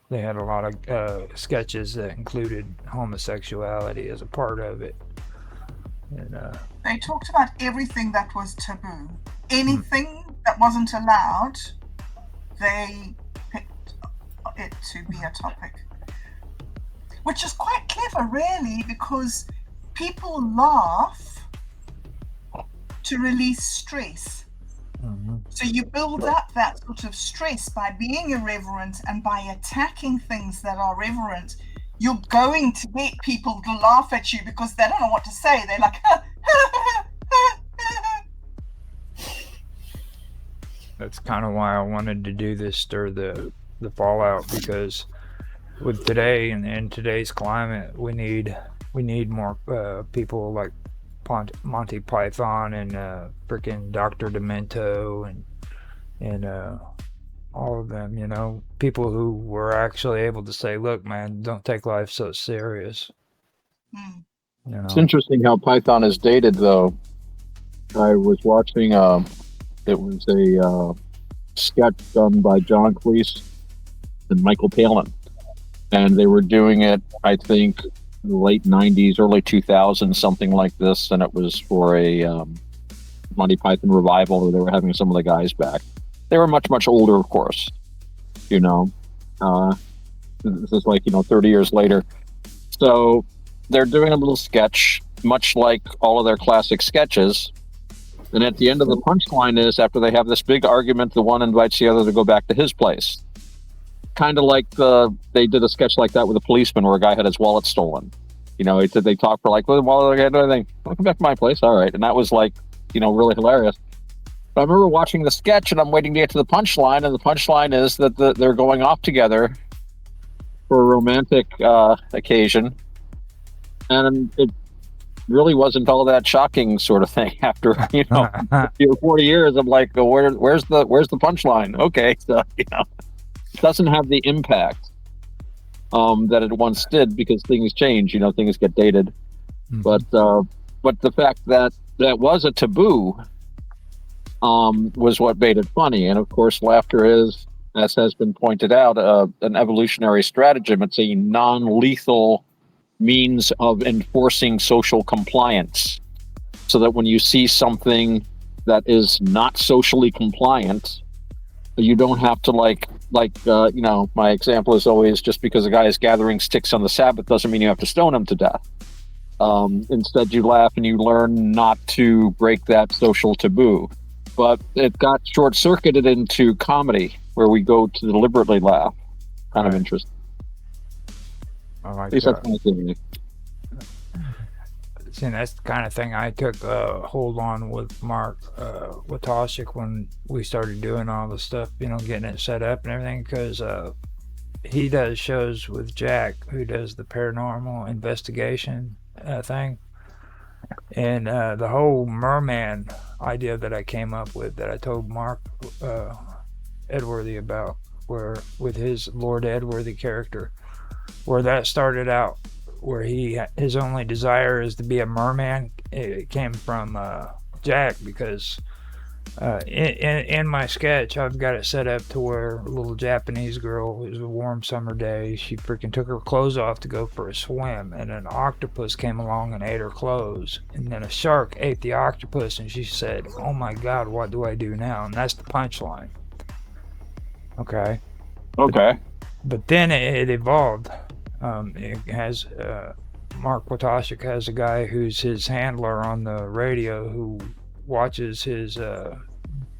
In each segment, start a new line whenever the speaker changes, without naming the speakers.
They had a lot of sketches that included homosexuality as a part of it. And
They talked about everything that was taboo.
mm,
Anything that wasn't allowed, they picked it to be a topic, which is quite clever, really, because people laugh to release stress.
mhm.
So you build up that sort of stress by being irreverent and by attacking things that are reverent. You're going to get people to laugh at you because they don't know what to say. They're like,
That's kind of why I wanted to do this, stir the fallout, because with today and in today's climate, we need more people like Monty Python and freaking Dr. Demento and all of them. People who were actually able to say, "Look, man, don't take life so serious."
hmm,
You
It's
know.
interesting how Python is dated, though. I was watching, it was a sketch done by John Cleese and Michael Palin. And they were doing it, I think, late 90s, early 2000s, something like this. And it was for a Monty Python revival where they were having some of the guys back. They were much, much older, of course, you know. Uh, this is like, 30 years later. So they're doing a little sketch, much like all of their classic sketches. And at the end of the punchline is after they have this big argument, the one invites the other to go back to his place. Kind of like they did a sketch like that with a policeman where a guy had his wallet stolen. He said they talked for like, well, I can't do anything. Welcome back to my place. All right. And that was like, really hilarious. But I remember watching the sketch and I'm waiting to get to the punchline. And the punchline is that they're going off together for a romantic occasion. And it really wasn't all that shocking sort of thing after, 50 or 40 years. I'm like, well, where's the punchline? Okay. So, it doesn't have the impact that it once did because things change, things get dated. But
Mhm.
the fact that that was a taboo was what made it funny. And of course, laughter is, as has been pointed out, an evolutionary stratagem. It's a non-lethal means of enforcing social compliance, so that when you see something that is not socially compliant, you don't have to my example is always just because a guy is gathering sticks on the Sabbath doesn't mean you have to stone him to death. Instead, you laugh and you learn not to break that social taboo. But it got short circuited into comedy where we go to deliberately laugh. Kind of
Right.
interesting.
I
At
like
least that's
that.
my theory.
See, that's the kind of thing I took hold on with Mark Watashik when we started doing all the stuff, getting it set up and everything, because he does shows with Jack, who does the paranormal investigation thing. And the whole merman idea that I came up with, that I told Mark uh, Edworthy about, where with his Lord Edworthy character, where that started out, where his only desire is to be a merman. It came from Jack, because in my sketch, I've got it set up to where a little Japanese girl, it was a warm summer day, she freaking took her clothes off to go for a swim, and an octopus came along and ate her clothes. And then a shark ate the octopus, and she said, "Oh my God, what do I do now?" And that's the punchline. Okay. But,
Okay.
but then it evolved. It has Mark Watashik has a guy who's his handler on the radio who watches his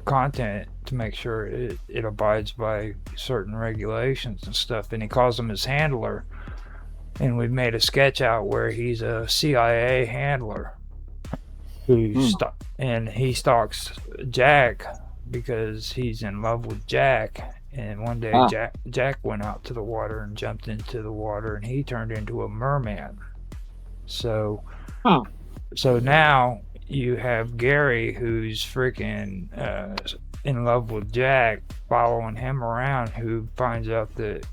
content to make sure it abides by certain regulations and stuff, and he calls him his handler. And we've made a sketch out where he's a CIA handler
Hmm.
and he stalks Jack because he's in love with Jack. And one day
Ah.
Jack went out to the water and jumped into the water, and he turned into a merman. So
Huh.
so now you have Gary, who's freaking in love with Jack, following him around, who finds out that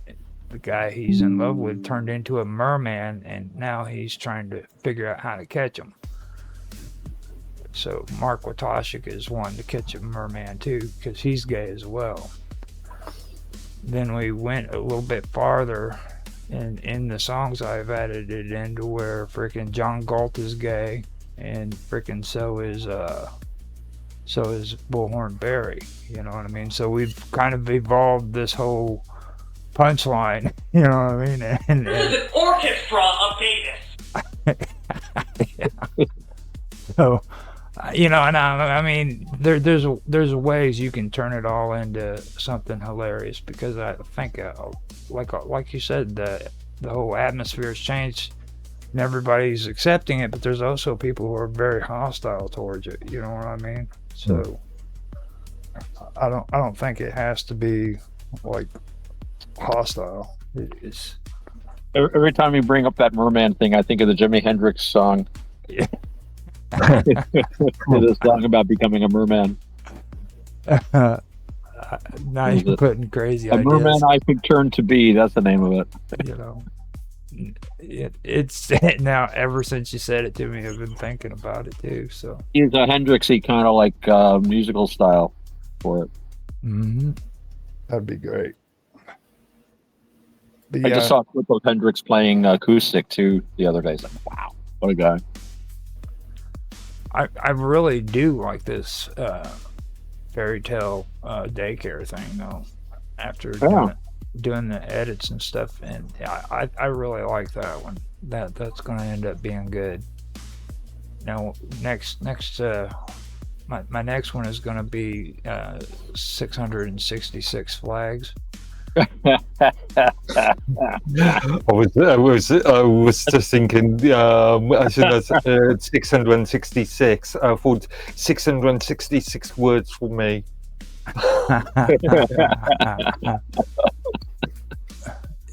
the guy he's in love with turned into a merman, and now he's trying to figure out how to catch him. So Mark Watashik is wanting to catch a merman too, because he's gay as well. then we went a little bit farther, and in the songs I've added it into where freaking John Galt is gay, and freaking so is Bullhorn Barry. You know what I mean? So we've kind of evolved this whole punchline. You know what I mean? And
This is an orchestra of gayness.
yeah. So, and I mean, there's ways you can turn it all into something hilarious, because I think, like you said, the whole atmosphere has changed and everybody's accepting it, but there's also people who are very hostile towards it. You know what I mean? So, I don't think it has to be like hostile. It's
Every time you bring up that merman thing, I think of the Jimi Hendrix song.
Yeah.
The song about becoming a merman.
Now you're putting crazy
A
ideas.
merman I could turn to be. That's the name of it.
You know, it's now, ever since you said it to me, I've been thinking about it too. So
He's a Hendrixy kind of like musical style for it.
That'd be great. But
I just saw a clip of Hendrix playing acoustic too the other day. It's like, wow, what a guy.
I really do like this fairy tale daycare thing though. After doing the edits and stuff, and I really like that one. That's going to end up being good. Now next my next one is going to be 666 flags.
I was just thinking, I should have 666. I thought 666 words for me.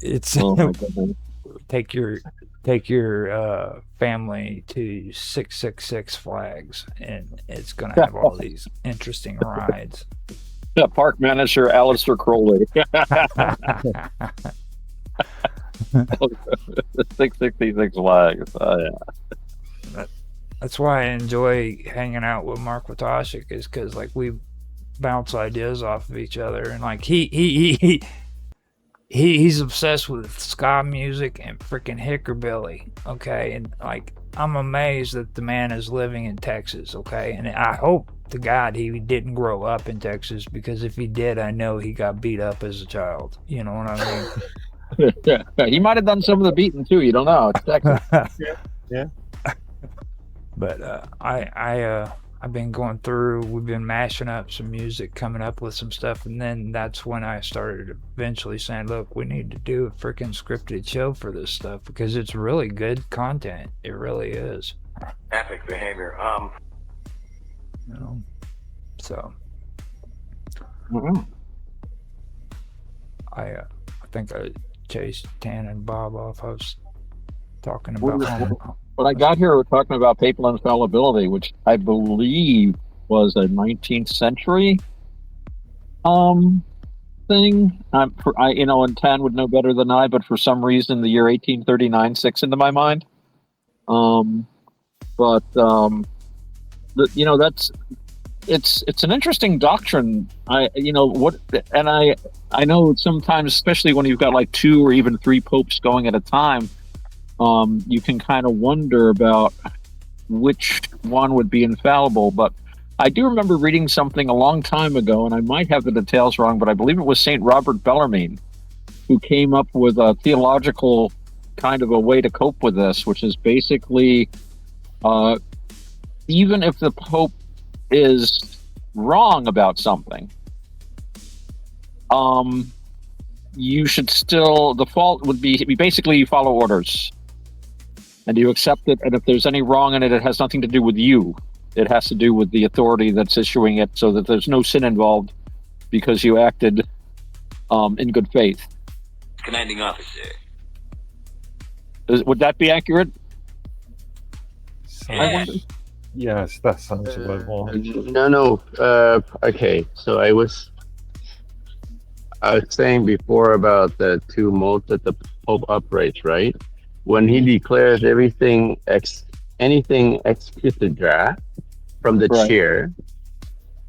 It's take your family to 666 flags, and it's gonna have all these interesting rides.
Park manager Alistair Crowley. 666 flags. Oh, yeah.
That's why I enjoy hanging out with Mark Watoshik, is because like we bounce ideas off of each other, and like he's obsessed with ska music and freaking hickerbilly. Okay, and like I'm amazed that the man is living in Texas. Okay, and I hope to God he didn't grow up in Texas, because if he did, I know he got beat up as a child. You know what I mean?
He might have done some of the beating too. You don't know. It's Texas.
Yeah.
But I've been going through. We've been mashing up some music, coming up with some stuff, and then that's when I started eventually saying, "Look, we need to do a freaking scripted show for this stuff, because it's really good content. It really is."
Epic behavior.
You know, so I think I chased Tan and Bob off. I was talking about.
When I got here, we're talking about papal infallibility, which I believe was a 19th century thing. And Tan would know better than I, but for some reason, the year 1839 sticks into my mind. It's an interesting doctrine. I know sometimes, especially when you've got like 2 or even 3 popes going at a time, you can kind of wonder about which one would be infallible. But I do remember reading something a long time ago, and I might have the details wrong, but I believe it was St. Robert Bellarmine who came up with a theological kind of a way to cope with this, which is basically even if the Pope is wrong about something, you should still, the fault would be basically you follow orders and you accept it, and if there's any wrong in it, it has nothing to do with you. It has to do with the authority that's issuing it, so that there's no sin involved because you acted in good faith.
Commanding officer.
Would that be accurate?
Yes, that sounds about right.
No. Okay, so I was saying before about the 2 modes that the Pope operates, right? When he declares anything ex cathedra from the
Right.
chair,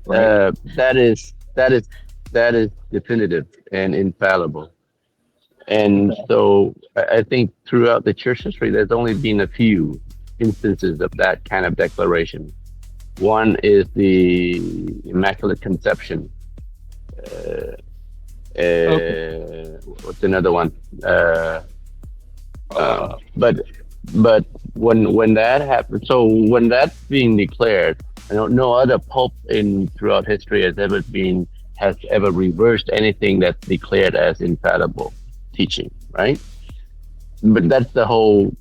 Right.
that is that is definitive and infallible. And so I think throughout the church history, there's only been a few instances of that kind of declaration. One is the Immaculate Conception. What's another one? But when that happened, so when that's being declared, no other pope throughout history has ever reversed anything that's declared as infallible teaching, right? But that's the whole.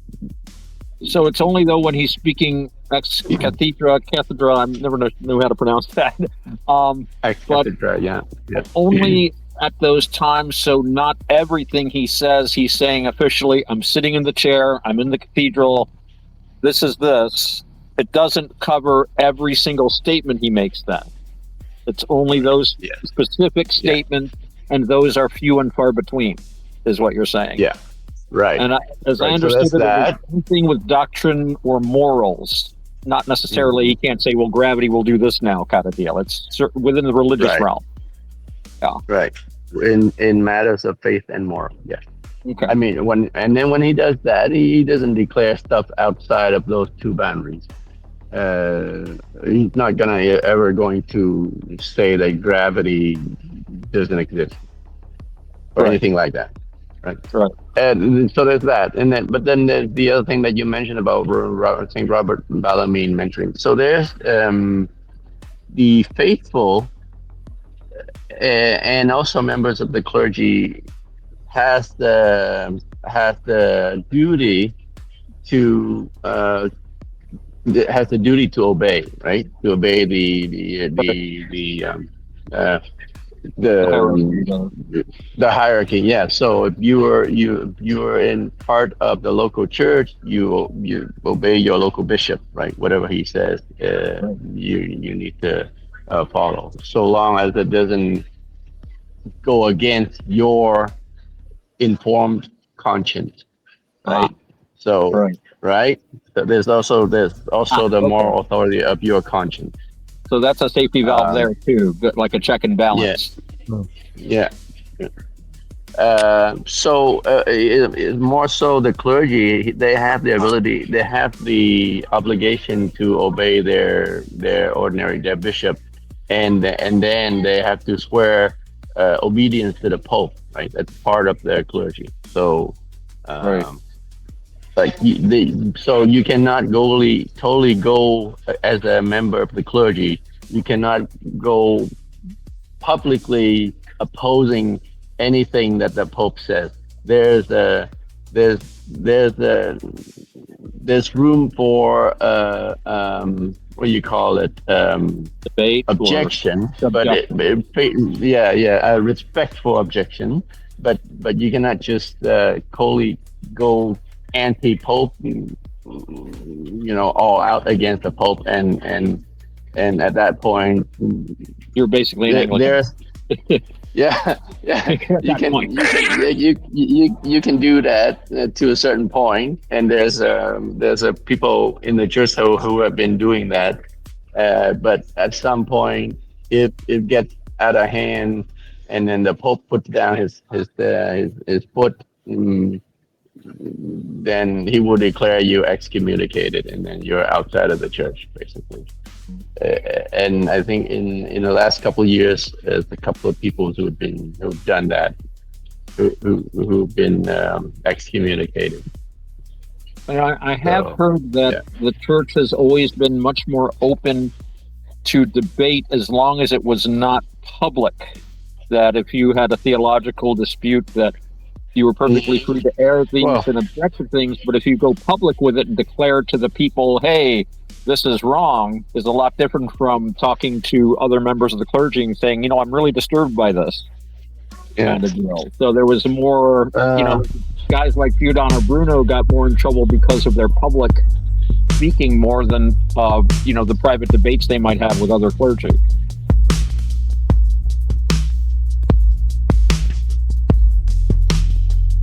So it's only though when he's speaking ex cathedra, I never knew how to pronounce that.
Ex cathedra, yeah.
Only at those times. So not everything he says, he's saying officially, I'm sitting in the chair, I'm in the cathedral, this is this. It doesn't cover every single statement he makes then. It's only those specific statements, and those are few and far between, is what you're saying.
Yeah, right.
And as I understood it, it's something with doctrine or morals. Not necessarily, he can't say, well, gravity will do this now, kind of deal. It's within the religious realm. Yeah.
Right. In matters of faith and moral, yes.
Okay.
I mean, when he does that, he doesn't declare stuff outside of those two boundaries. He's not ever going to say that gravity doesn't exist or anything like that, right?
Right.
And so there's that, but then there's the other thing that you mentioned about St. Robert Bellarmine mentoring. So there's the faithful and also members of the clergy has the duty to obey, right? To obey the hierarchy. Yeah. So if you are in part of the local church, you obey your local bishop, right? Whatever he says, you need to follow, so long as it doesn't go against your informed conscience, right? So right. So there's also the moral authority of your conscience.
So that's a safety valve there too, like a check and balance.
Yeah. So more so the clergy, they have the obligation to obey their bishop, and then they have to swear obedience to the Pope, right? That's part of their clergy. So so you cannot totally go as a member of the clergy. You cannot go publicly opposing anything that the Pope says. There's room for what do you call it?
Debate,
objection, but respect for objection. But you cannot just coldly go anti-Pope, all out against the Pope, and at that point
you're basically there's
you can do that to a certain point, and there's people in the church who have been doing that, but at some point if it gets out of hand, and then the Pope puts down his foot, then he will declare you excommunicated, and then you're outside of the church, basically. And I think in the last couple of years, there's a couple of people who've done that, who've been excommunicated.
And I have heard that the church has always been much more open to debate as long as it was not public. That if you had a theological dispute, that you were perfectly free to air things and object to things, but if you go public with it and declare to the people, hey, this is wrong, is a lot different from talking to other members of the clergy and saying, I'm really disturbed by this kind of deal. So there was more, guys like Feudon or Bruno got more in trouble because of their public speaking more than, the private debates they might have with other clergy.